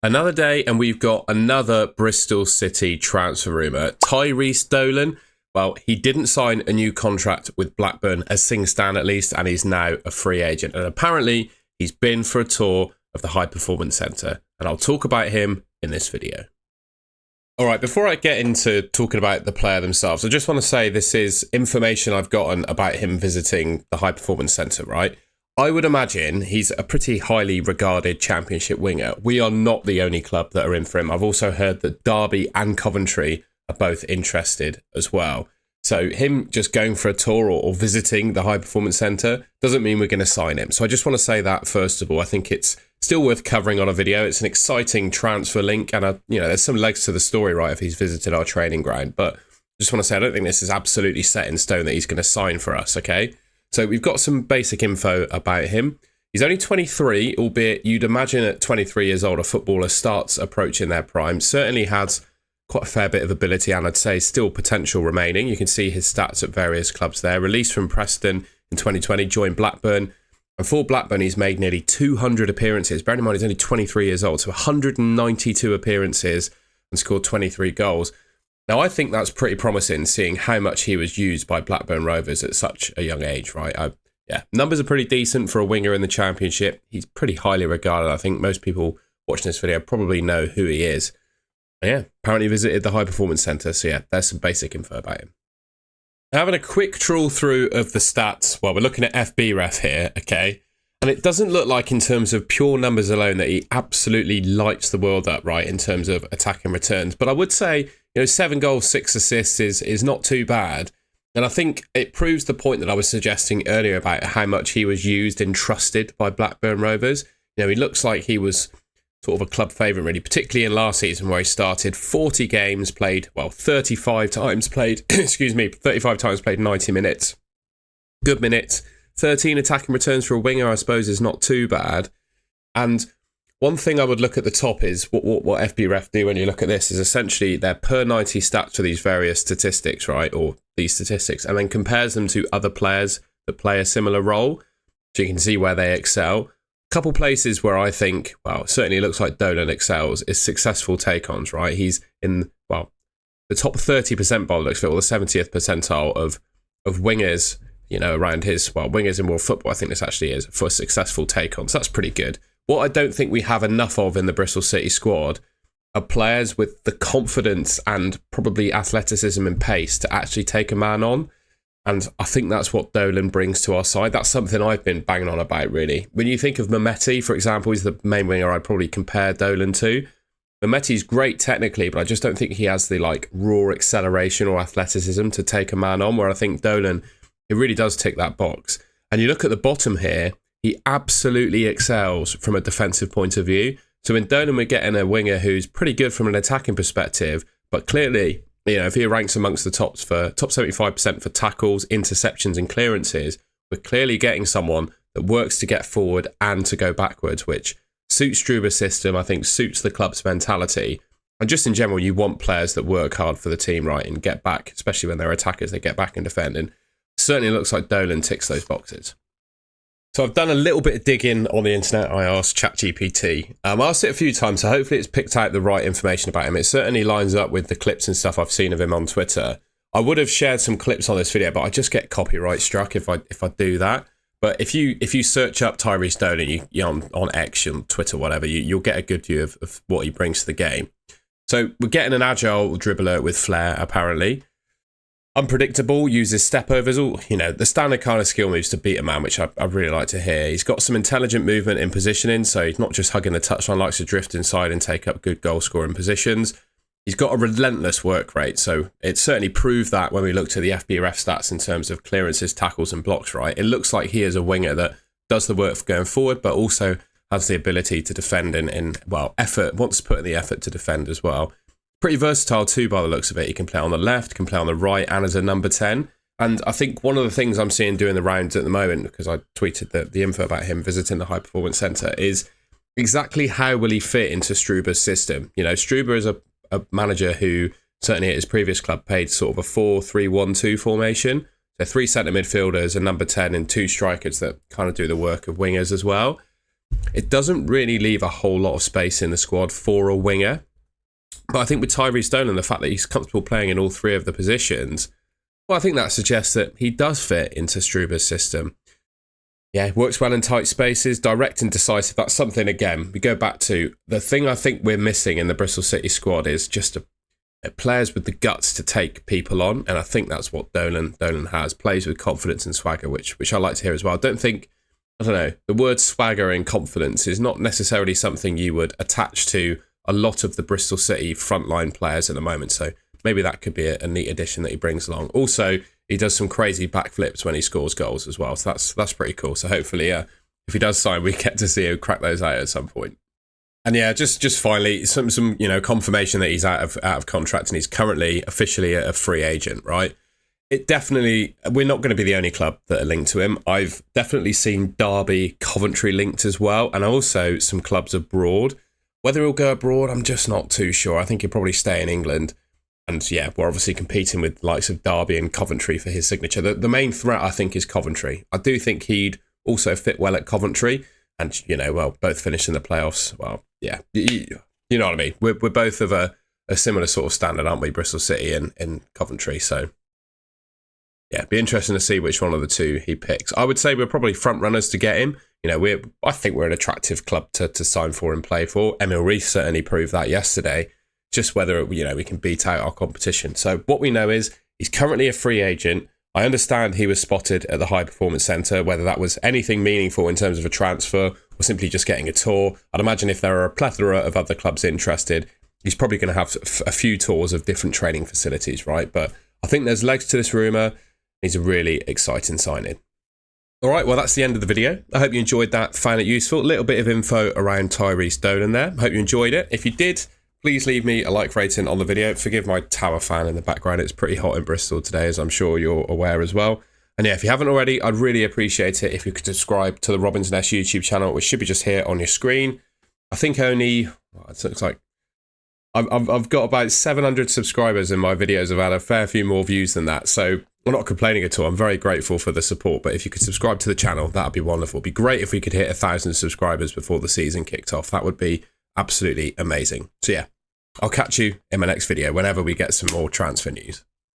Another day, and we've got another Bristol City transfer rumour. Tyrhys Dolan, well, he didn't sign a new contract with Blackburn, as things stand at least, and he's now a free agent. And apparently, he's been for a tour of the High Performance Centre, and I'll talk about him in this video. All right, before I get into talking about the player themselves, I just want to say this is information I've gotten about him visiting the High Performance Centre, right? I would imagine he's a pretty highly regarded Championship winger. We are not the only club that are in for him. I've also heard that Derby and Coventry are both interested as well. So him just going for a tour or visiting the High Performance Centre doesn't mean we're going to sign him. So I just want to say that first of all. I think it's still worth covering on a video. It's an exciting transfer link, and there's some legs to the story, right, if he's visited our training ground. But I just want to say I don't think this is absolutely set in stone that he's going to sign for us, okay? So we've got some basic info about him. He's only 23, albeit you'd imagine at 23 years old, a footballer starts approaching their prime. Certainly has quite a fair bit of ability, and I'd say still potential remaining. You can see his stats at various clubs there. Released from Preston in 2020, joined Blackburn. And for Blackburn, he's made nearly 200 appearances. Bearing in mind, he's only 23 years old, so 192 appearances and scored 23 goals. Now, I think that's pretty promising, seeing how much he was used by Blackburn Rovers at such a young age, right? Numbers are pretty decent for a winger in the Championship. He's pretty highly regarded. I think most people watching this video probably know who he is. And yeah, apparently visited the High Performance Centre. So yeah, there's some basic info about him. Now, having a quick trawl through of the stats. Well, we're looking at FBref here, okay? And it doesn't look like, in terms of pure numbers alone, that he absolutely lights the world up, right, in terms of attacking returns. But I would say, 7 goals, 6 assists is not too bad. And I think it proves the point that I was suggesting earlier about how much he was used and trusted by Blackburn Rovers. He looks like he was sort of a club favourite, really, particularly in last season, where he started 40 games, played, 35 times played, 35 times played 90 minutes. Good minutes. 13 attacking returns for a winger, I suppose, is not too bad. And one thing I would look at the top is what FBref do when you look at this is essentially their per 90 stats for these various statistics, right? Or these statistics, and then compares them to other players that play a similar role. So you can see where they excel. A couple places where I think, certainly looks like Dolan excels is successful take-ons, right? He's in, the top 30% by the looks of it, or the 70th percentile of wingers, around his, wingers in world football, I think this actually is, for successful take-ons. That's pretty good. What I don't think we have enough of in the Bristol City squad are players with the confidence and probably athleticism and pace to actually take a man on. And I think that's what Dolan brings to our side. That's something I've been banging on about, really. When you think of Mehmeti, for example, he's the main winger I'd probably compare Dolan to. Mehmeti's great technically, but I just don't think he has the raw acceleration or athleticism to take a man on, where I think Dolan, it really does tick that box. And you look at the bottom here, he absolutely excels from a defensive point of view. So in Dolan, we're getting a winger who's pretty good from an attacking perspective, but clearly, if he ranks amongst the top 75% for tackles, interceptions and clearances, we're clearly getting someone that works to get forward and to go backwards, which suits Struber's system, I think suits the club's mentality. And just in general, you want players that work hard for the team, right, and get back, especially when they're attackers, they get back and defend. And certainly looks like Dolan ticks those boxes. So I've done a little bit of digging on the internet. I asked ChatGPT. I asked it a few times, so hopefully it's picked out the right information about him. It certainly lines up with the clips and stuff I've seen of him on Twitter. I would have shared some clips on this video, but I just get copyright struck if I do that. But if you search up Tyrhys Dolan, you on X, on Twitter, whatever, you'll get a good view of what he brings to the game. So we're getting an agile dribbler with flair, apparently. Unpredictable, uses step overs, all the standard kind of skill moves to beat a man, which I really like to hear. He's got some intelligent movement in positioning, so he's not just hugging the touchline, likes to drift inside and take up good goal scoring positions. He's got a relentless work rate, so it certainly proved that when we looked at the FBref stats in terms of clearances, tackles and blocks, right? It looks like he is a winger that does the work for going forward, but also has the ability to defend in effort, wants to put in the effort to defend as well. Pretty versatile too, by the looks of it. He can play on the left, can play on the right, and as a number 10. And I think one of the things I'm seeing doing the rounds at the moment, because I tweeted the info about him visiting the High Performance Centre, is exactly how will he fit into Struber's system. Struber is a manager who, certainly at his previous club, played sort of a 4-3-1-2 formation. So 3 centre midfielders, a number 10, and 2 strikers that kind of do the work of wingers as well. it doesn't really leave a whole lot of space in the squad for a winger. But I think with Tyrhys Dolan, the fact that he's comfortable playing in all three of the positions, well, I think that suggests that he does fit into Struber's system. Yeah, works well in tight spaces, direct and decisive. That's something, again, we go back to the thing I think we're missing in the Bristol City squad is just players with the guts to take people on. And I think that's what Dolan has. Plays with confidence and swagger, which I like to hear as well. I don't know, the word swagger and confidence is not necessarily something you would attach to a lot of the Bristol City frontline players at the moment. So maybe that could be a neat addition that he brings along. Also, he does some crazy backflips when he scores goals as well. So that's pretty cool. So hopefully, if he does sign, we get to see him crack those out at some point. And yeah, just finally, some confirmation that he's out of contract and he's currently officially a free agent, right? It definitely, we're not going to be the only club that are linked to him. I've definitely seen Derby, Coventry linked as well, and also some clubs abroad. Whether he'll go abroad, I'm just not too sure. I think he'll probably stay in England. And yeah, we're obviously competing with the likes of Derby and Coventry for his signature. The main threat, I think, is Coventry. I do think he'd also fit well at Coventry. And, both finished in the playoffs. Well, yeah, you know what I mean. We're both of a similar sort of standard, aren't we? Bristol City and Coventry. So, yeah, be interesting to see which one of the two he picks. I would say we're probably front runners to get him. I think we're an attractive club to sign for and play for. Emil Reif certainly proved that yesterday. Just whether, we can beat out our competition. So what we know is he's currently a free agent. I understand he was spotted at the High Performance Centre, whether that was anything meaningful in terms of a transfer or simply just getting a tour. I'd imagine if there are a plethora of other clubs interested, he's probably going to have a few tours of different training facilities, right? But I think there's legs to this rumour. He's a really exciting signing. All right, well, that's the end of the video. I hope you enjoyed that, found it useful. A little bit of info around Tyrhys Dolan there. I hope you enjoyed it. If you did, please leave me a like rating on the video. Forgive my tower fan in the background. It's pretty hot in Bristol today, as I'm sure you're aware as well. And yeah, if you haven't already, I'd really appreciate it if you could subscribe to the Robin's Nest YouTube channel, which should be just here on your screen. I think it looks like I've got about 700 subscribers in my videos. I've had a fair few more views than that. So I'm not complaining at all. I'm very grateful for the support. But if you could subscribe to the channel, that'd be wonderful. It'd be great if we could hit 1,000 subscribers before the season kicked off. That would be absolutely amazing. So yeah, I'll catch you in my next video whenever we get some more transfer news.